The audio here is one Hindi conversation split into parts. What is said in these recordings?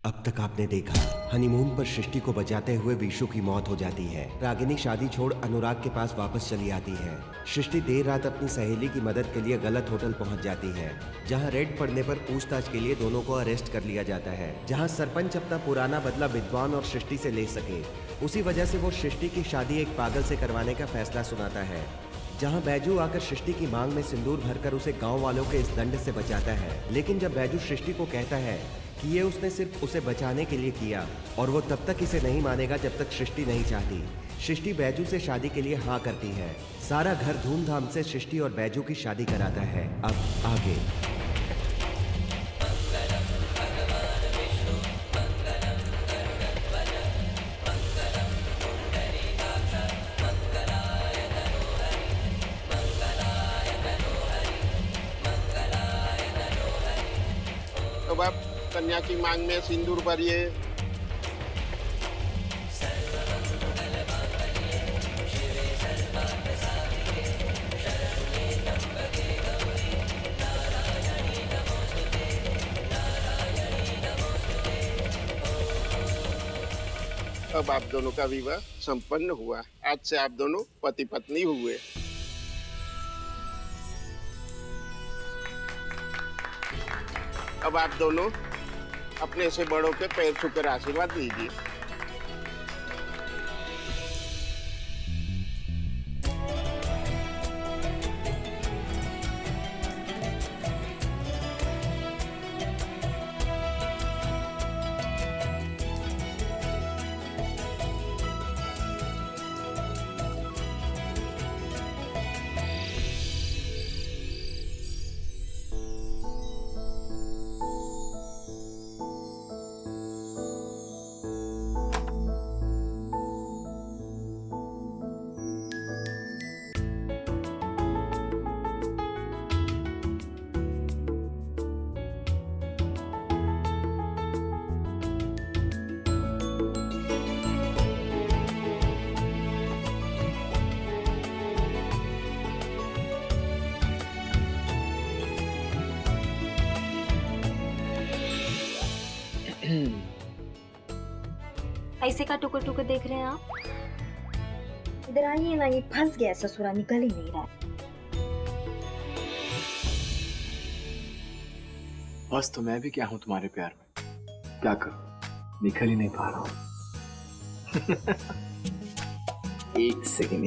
अब तक आपने देखा, हनीमून पर सृष्टि को बचाते हुए विशु की मौत हो जाती है। रागिनी शादी छोड़ अनुराग के पास वापस चली आती है। सृष्टि देर रात अपनी सहेली की मदद के लिए गलत होटल पहुंच जाती है, जहां रेड पड़ने पर पूछताछ के लिए दोनों को अरेस्ट कर लिया जाता है। जहां सरपंच अपना पुराना बदला विद्वान और सृष्टि से ले सके, उसी वजह से वो सृष्टि की शादी एक पागल से करवाने का फैसला सुनाता है। जहां बैजू आकर सृष्टि की मांग में सिंदूर भरकर उसे गांव वालों के इस दंड से बचाता है, लेकिन जब बैजू सृष्टि को कहता है कि ये उसने सिर्फ उसे बचाने के लिए किया और वो तब तक इसे नहीं मानेगा जब तक सृष्टि नहीं चाहती, सृष्टि बैजू से शादी के लिए हाँ करती है। सारा घर धूमधाम से सृष्टि और बैजू की शादी कराता है। अब आगे अब आप कन्या की मांग में सिंदूर भरिए। अब आप दोनों का विवाह संपन्न हुआ। आज से आप दोनों पति पत्नी हुए। अब आप दोनों अपने से बड़ों के पैर छूकर आशीर्वाद दीजिए। ऐसे का टुकर टुकर देख रहे हैं आप? इधर आइए ना, ये फंस गया ससुरा, निकल ही नहीं रहा। बस तो मैं भी क्या हूं तुम्हारे प्यार में, क्या करूं, निकल ही नहीं पा रहा हूं। एक सेकेंड।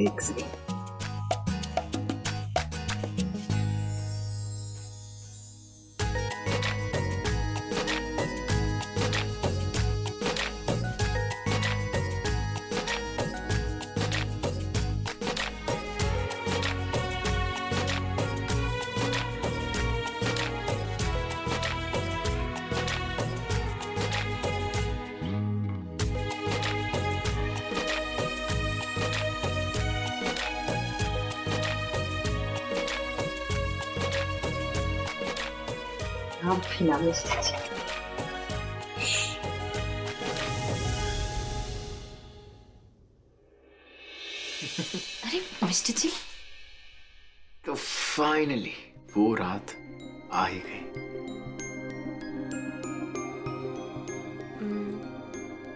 आप फिलहाल अरे मिस्टर जी, तो फाइनली वो रात आ ही गई।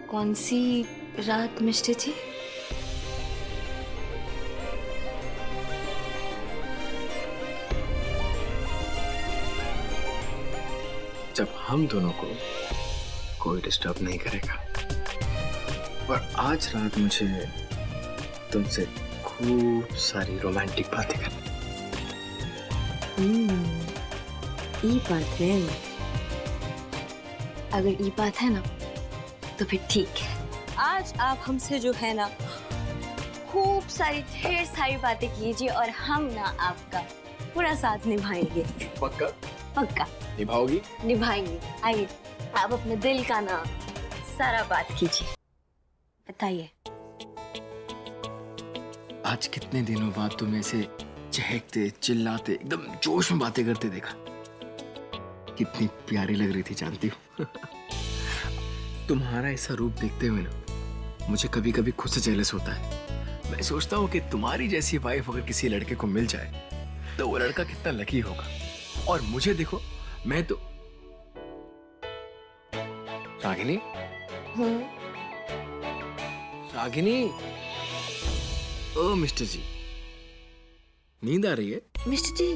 कौन सी रात मिस्टर जी? जब हम दोनों को कोई डिस्टर्ब नहीं करेगा। और आज रात मुझे तुमसे खूब सारी रोमांटिक बातें करनी। ये बात है। अगर ये बात है ना तो फिर ठीक है। आज आप हमसे जो है ना खूब सारी ढेर सारी बातें कीजिए और हम ना आपका पूरा साथ निभाएंगे। पक्का? पक्का निभाओगी? निभाएंगे। आइए, आप अपने दिल का ना सारा बात कीजिए, बताइए। आज कितने दिनों बाद तुम्हें ऐसे चहकते चिल्लाते एकदम जोश में बातें करते देखा। कितनी प्यारी लग रही थी जानती हो। तुम्हारा ऐसा रूप देखते हुए ना मुझे कभी कभी खुद से जेलस होता है। मैं सोचता हूँ कि तुम्हारी जैसी वाइफ अगर किसी लड़के को मिल जाए तो वो लड़का कितना लकी होगा। और मुझे देखो, मैं तो रागिनी, हम्म, रागिनी। ओ मिस्टर जी, नींद आ रही है? मिस्टर जी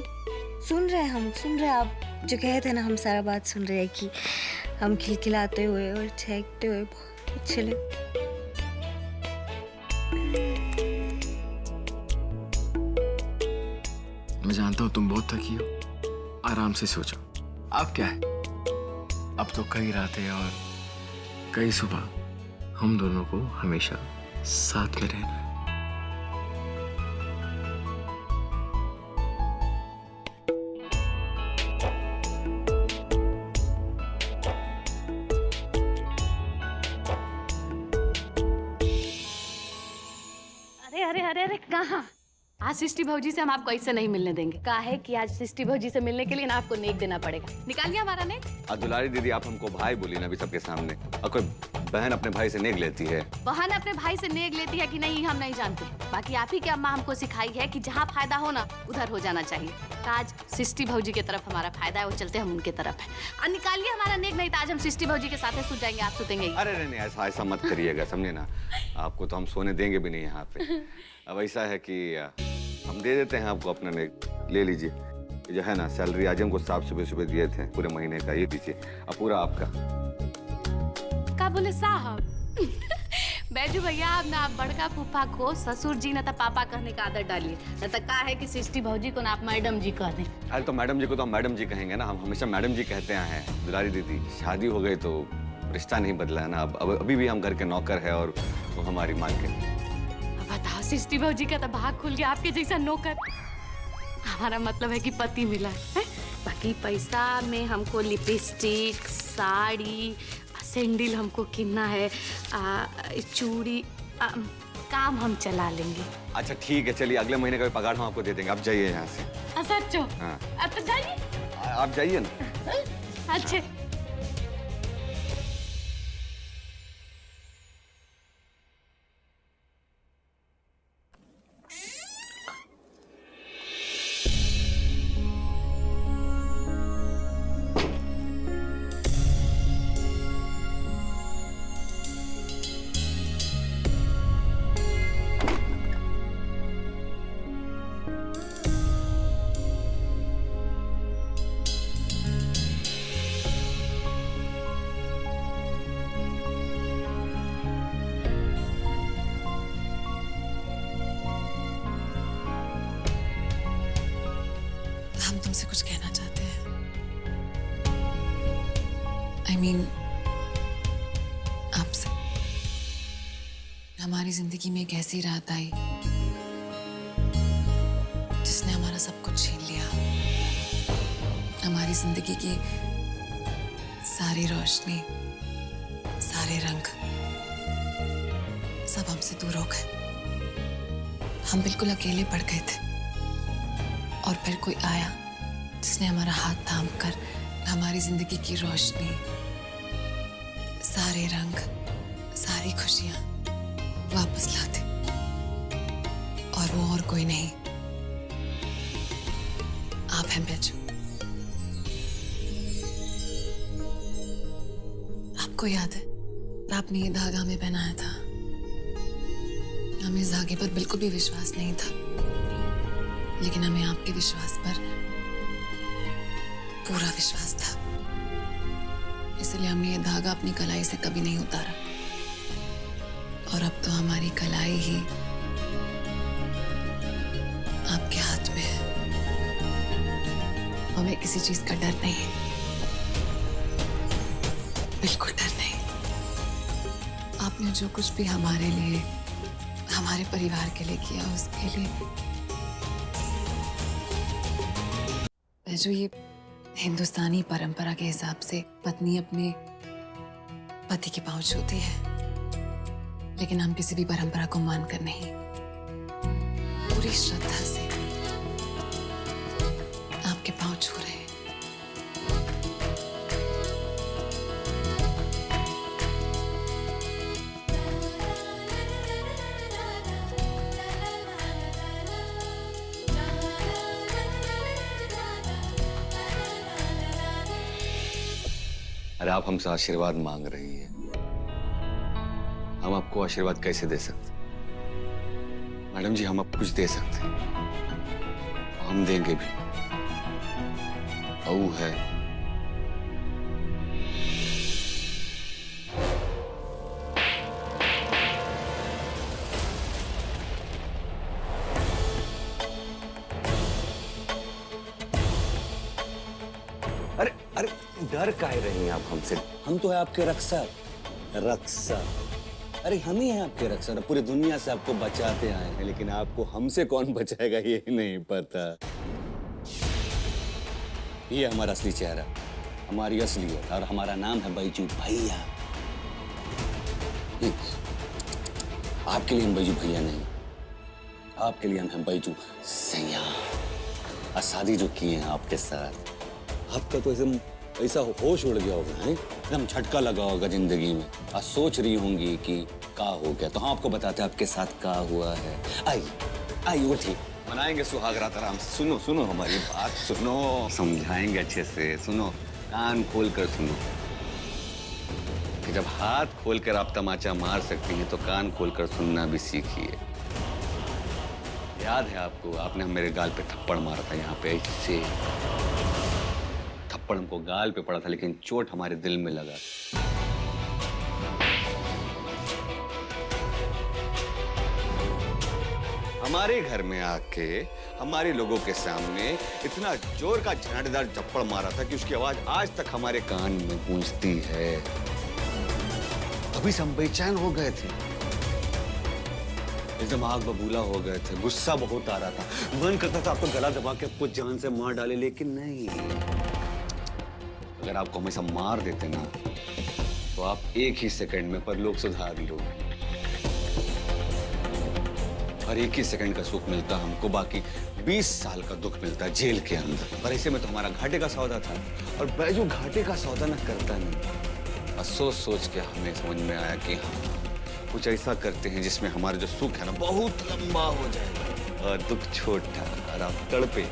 सुन रहे हैं, हम सुन रहे हैं। आप जो कहे थे ना, हम सारा बात सुन रहे हैं कि हम खिलखिलाते हुए और चहकते हुए बहुत अच्छे लगे। मैं जानता हूँ तुम बहुत थकी हो, आराम से सो जाओ। अब क्या है, अब तो कई रातें और कई सुबह हम दोनों को हमेशा साथ में रहना है। अरे अरे अरे अरे कहाँ? आज सृष्टि भौजी से हम आपको ऐसे नहीं मिलने देंगे। कहा है कि आज सृष्टि भौजी से मिलने के लिए ना आपको नेक देना पड़ेगा। निकालिए हमारा नेक। दुलारी दीदी, आप हमको भाई बोली ना अभी सबके सामने। और कोई बहन अपने भाई से नेक लेती है? बहन अपने भाई से नेक लेती है कि नहीं हम नहीं जानते। बाकी आप ही की अम्मा हमको सिखाई है कि जहाँ फायदा हो ना उधर हो जाना चाहिए। तो आज सृष्टि भौजी की तरफ हमारा फायदा है, वो चलते हम उनके तरफ है। और निकालिए हमारा नेक, नहीं तो आज हम सृष्टि भौजी के साथ सो जाएंगे, आप सुतेंगे ही। अरे नहीं, ऐसा ऐसा मत करिएगा, समझे ना। आपको तो हम सोने देंगे भी नहीं यहाँ पे। अब ऐसा है कि हम दे देते हैं आपको अपना नेक, ले लीजिए। जो है ना, सैलरी आज हमको साहब सुबह सुबह दिए थे पूरे महीने का, ये दीजिए। अब पूरा आपका। का बोले साहब? बैजू भैया, अब ना आप बड़का फूफा को ससुर जी न तो पापा कहने का आदत डालिए, न तो का है कि सृष्टि भौजी को ना आप मैडम जी कह दें। अरे तो मैडम जी को तो हम मैडम जी कहेंगे ना, हम हमेशा मैडम जी कहते आए हैं। दुलारी दीदी, शादी हो गई तो रिश्ता नहीं बदला है ना। अब अभी भी हम घर के नौकर है और वो हमारी मालकिन। बताओ, सृष्टि भौजी का तो भाग खुल गया आपके जैसा नौकर। हमारा मतलब है कि पति मिला है। बाकी पैसा में हमको लिपस्टिक, साड़ी, सैंडल हमको कितना है, चूड़ी, काम हम चला लेंगे। अच्छा ठीक है, चलिए अगले महीने का भी पगार हम आपको दे देंगे। आप जाइए यहाँ से। सच्चो? हाँ। अब तो जाइए। आप जाइए ना। अच्छे। हम तुमसे कुछ कहना चाहते हैं। I mean, आपसे। हमारी जिंदगी में एक ऐसी रात आई जिसने हमारा सब कुछ छीन लिया। हमारी जिंदगी की सारी रोशनी, सारे रंग सब हमसे दूर हो गए। हम बिल्कुल अकेले पड़ गए थे। और फिर कोई आया जिसने हमारा हाथ थाम कर हमारी जिंदगी की रोशनी, सारे रंग, सारी खुशियां वापस ला दी। और वो और कोई नहीं, आप हैं बैजू। आपको याद है आपने ये धागा हमें पहनाया था। हमें इस धागे पर बिल्कुल भी विश्वास नहीं था, लेकिन हमें आपके विश्वास पर पूरा विश्वास था। इसलिए हमने ये धागा अपनी कलाई से कभी नहीं उतारा। और अब तो हमारी कलाई ही आपके हाथ में है। हमें किसी चीज का डर नहीं है, बिल्कुल डर नहीं। आपने जो कुछ भी हमारे लिए, हमारे परिवार के लिए किया, उसके लिए जो ये हिंदुस्तानी परंपरा के हिसाब से पत्नी अपने पति के पांव छूती है, लेकिन हम किसी भी परंपरा को मानकर नहीं, पूरी श्रद्धा से आपके पांव छू रहे हैं। अरे आप हमसे आशीर्वाद मांग रही हैं, हम आपको आशीर्वाद कैसे दे सकते? मैडम जी, हम अब कुछ दे सकते हैं, हम देंगे भी। बहू है, अरे अरे डर काहे रही हैं आप हमसे? हम तो है आपके रक्षक। रक्षक? अरे हम ही हैं आपके रक्षक, पूरी दुनिया से आपको बचाते आए हैं, लेकिन आपको हमसे कौन बचाएगा ये नहीं पता। ये हमारा असली चेहरा, हमारी असलियत, और हमारा नाम है बैजू भैया। आपके लिए हम बैजू भैया नहीं, आपके लिए हम हैं बैजू सैया। और शादी जो किए हैं आपके साथ, आपका तो ऐसा होश उड़ गया होगा, है एकदम झटका लगा होगा जिंदगी में। आप सोच रही होंगी कि क्या हो गया, तो हम आपको बताते हैं आपके साथ क्या हुआ है। आई उठी, मनाएंगे सुहाग रात आराम से। सुनो सुनो हमारी बात सुनो, समझाएंगे अच्छे से। सुनो, कान खोल कर सुनो कि जब हाथ खोल कर आप तमाचा मार सकती हैं तो कान खोल कर सुनना भी सीखिए। याद है आपको, आपने मेरे गाल पे थप्पड़ मारा था, यहाँ पे ऐसे थप्पड़ हमको गाल पे पड़ा था, लेकिन चोट हमारे दिल में लगा। हमारे घर में आके हमारे लोगों के सामने इतना जोर का झनाटेदार थप्पड़ मारा था कि उसकी आवाज आज तक हमारे कान में गूंजती है। अभी से हम बेचैन हो गए थे, एकदम आग बबूला हो गए थे, गुस्सा बहुत आ रहा था, मन करता था आपको गला दबा के कुछ जान से मार डाले, लेकिन नहीं। अगर आपको हमेशा मार देते ना तो आप एक ही सेकंड में परलोक सुधार लोगे, और एक ही सेकंड का सुख मिलता हमको, बाकी 20 साल का दुख मिलता है जेल के अंदर। पर ऐसे में तो हमारा घाटे का सौदा था, और बैजू घाटे का सौदा ना करता नहीं। और सोच सोच के हमें समझ में आया कि हाँ, कुछ ऐसा करते हैं जिसमें हमारा जो सुख है ना बहुत लंबा हो जाएगा और दुख छोटा, और आप तड़पे।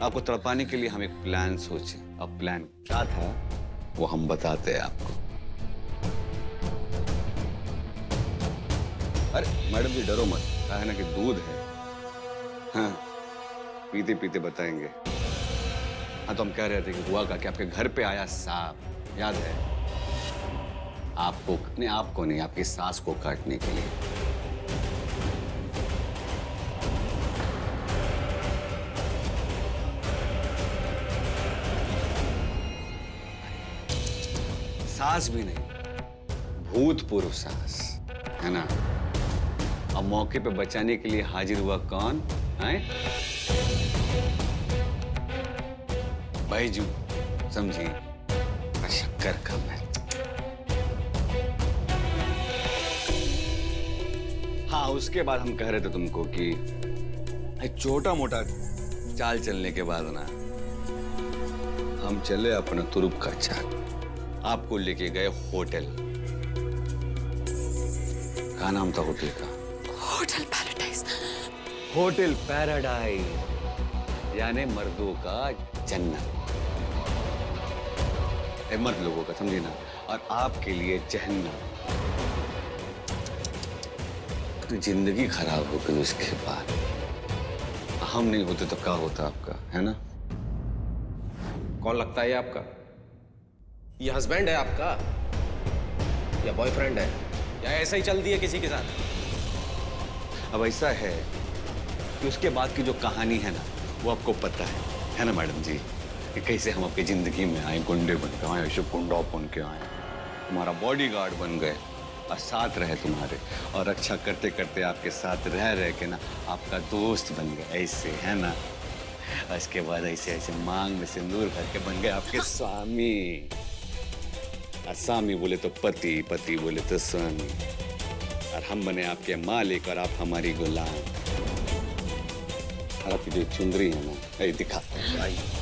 आपको तड़पाने के लिए हम एक प्लान सोचे। अब प्लान क्या था वो हम बताते हैं आपको। अरे मैडम जी डरो मत, कहा है ना कि दूध है। हाँ, पीते पीते बताएंगे। हाँ, तो हम कह रहे थे कि हुआ कि आपके घर पे आया सांप, याद है? आपको नहीं, आपकी सास को काटने के लिए। सास भी नहीं, भूतपूर्व सास, है ना? अब मौके पे बचाने के लिए हाजिर हुआ कौन है? बैजू, समझी? शक्कर का मैं। हाँ, उसके बाद हम कह रहे थे तुमको कि छोटा मोटा चाल चलने के बाद ना हम चले अपना तुरुप का चाल। आपको लेके गए होटल। क्या नाम था होटल का? Hotel paradise. होटल पैराडाइज, यानी मर्दों का जन्नत, मर्द लोगों का, समझे ना? और आपके लिए जहन्नम। तो जिंदगी खराब हो गई उसके बाद। हम नहीं होते तो क्या होता आपका, है ना? कौन लगता है ये आपका? ये हस्बैंड है आपका या बॉयफ्रेंड है, या ऐसा ही चल दिया किसी के साथ? अब ऐसा है कि उसके बाद की जो कहानी है ना वो आपको पता है ना मैडम जी? कि कैसे हम आपकी जिंदगी में आए, गुंडे बन के आए, ऐसे गुंडा बन के आए, तुम्हारा बॉडीगार्ड बन गए और साथ रहे तुम्हारे, और रक्षा करते करते आपके साथ रह के ना आपका दोस्त बन गए, ऐसे, है ना? उसके बाद ऐसे ऐसे मांग में सिंदूर भर के बन गए आपके स्वामी। और स्वामी बोले तो पति, पति बोले तो स्वामी, और हम बने आपके मालिक और आप हमारी गुलाम। और आपकी जो चुंदरी है ना, ये दिखाते हैं।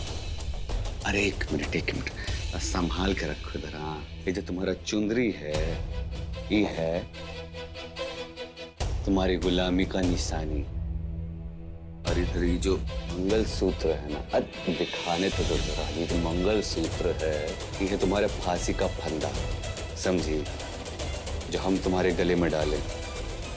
अरे एक मिनट, संभाल के रखो जरा। ये जो तुम्हारा चुंदरी है, ये है तुम्हारी गुलामी का निशानी, और इधर ये जो मंगलसूत्र है ना, अरे दिखाने तो दो जरा। ये जो मंगलसूत्र है, ये है तुम्हारे फांसी का फंदा, समझी? जो हम तुम्हारे गले में डालें।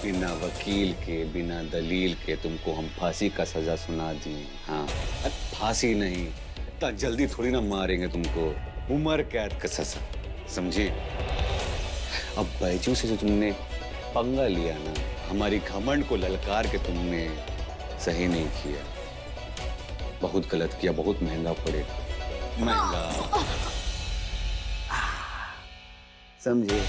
बिना वकील के, बिना दलील के तुमको हम फांसी का सजा सुना दिए। हाँ, अरे फांसी नहीं, इतना जल्दी थोड़ी ना मारेंगे तुमको, उम्र कैद का सजा, समझे? अब बैजू से जो तुमने पंगा लिया ना, हमारी घमंड को ललकार के तुमने, सही नहीं किया, बहुत गलत किया, बहुत महंगा पड़ेगा, महंगा, समझे?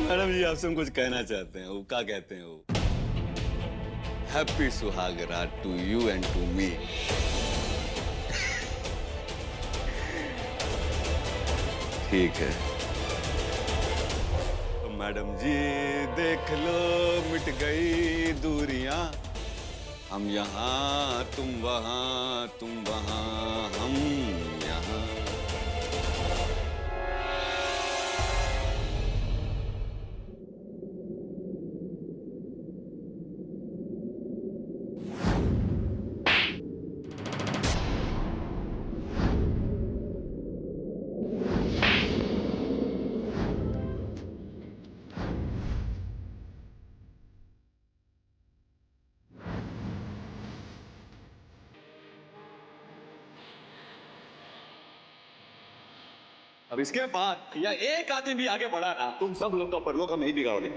मैडम जी आपसे हम कुछ कहना चाहते हैं। वो क्या कहते हैं वो? हैप्पी सुहागरात to you and to me. ठीक है तो मैडम जी देख लो, मिट गई दूरियां, हम यहाँ तुम वहाँ, तुम वहाँ हम यहाँ। अब इसके बाद या एक आदमी भी आगे बढ़ा ना, तुम सब लोग का परलोक हम नहीं बिगाड़ोगे।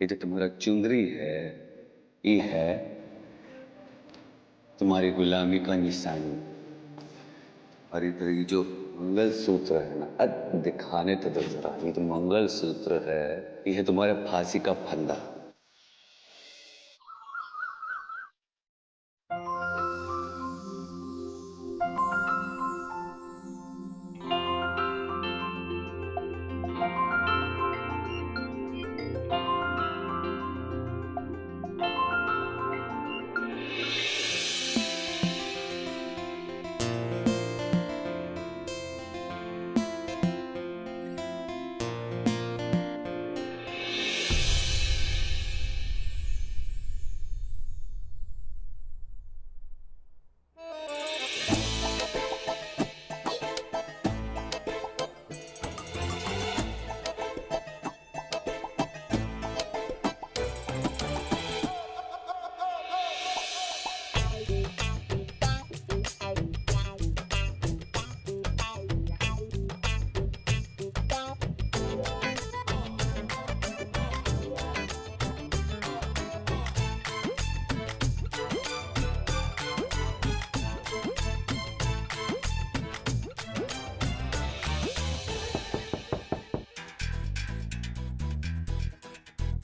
ये जो तुम्हारा चुंदरी है, ये है तुम्हारी गुलामी का निशानी। और ये जो मंगल सूत्र है ना, दिखाने तो दो जरा, ये जो मंगल सूत्र है, ये है तुम्हारे फांसी का फंदा।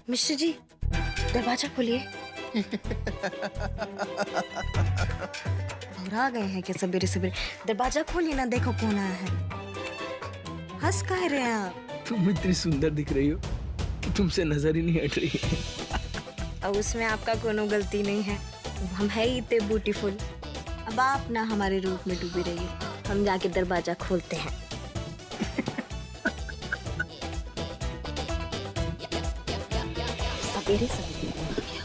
मिश्र जी, दरवाजा खोलिए। घबरा गए हैं क्या सवेरे सवेरे? दरवाजा खोलिए ना, देखो कौन आया है। हंस कह रहे हैं आप? तुम इतनी सुंदर दिख रही हो कि तुमसे नजर ही नहीं हट रही है। अब उसमें आपका कोनो गलती नहीं है, हम है ही इतने ब्यूटीफुल। अब आप ना हमारे रूप में डूबी रहिए, हम जाके दरवाजा खोलते हैं। सवेरे सवेरे आ गया।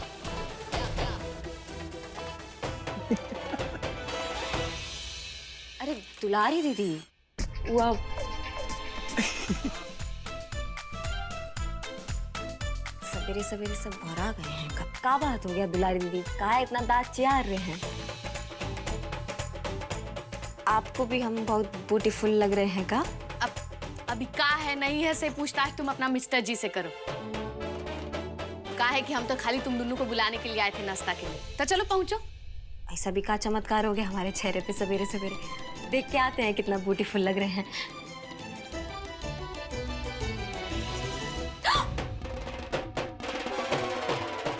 अरे दुलारी दीदी, वाह, सवेरे सवेरे सब भरा गए हैं। कब का बात हो गया दुलारी दीदी, का इतना दांत चियार रहे हैं? आपको भी हम बहुत ब्यूटीफुल लग रहे हैं का? अब अभी का है नहीं है से पूछताछ तुम अपना मिस्टर जी से करो। का है कि हम तो खाली तुम दोनों को बुलाने के लिए आए थे नाश्ता के लिए, तो चलो पहुंचो। ऐसा भी का चमत्कार हो गया हमारे चेहरे पे सवेरे सवेरे? देख के आते हैं कितना ब्यूटीफुल लग रहे हैं।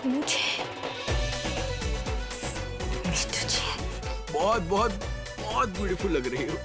मुझे मिस्टर जी बहुत बहुत बहुत ब्यूटीफुल लग रही हो।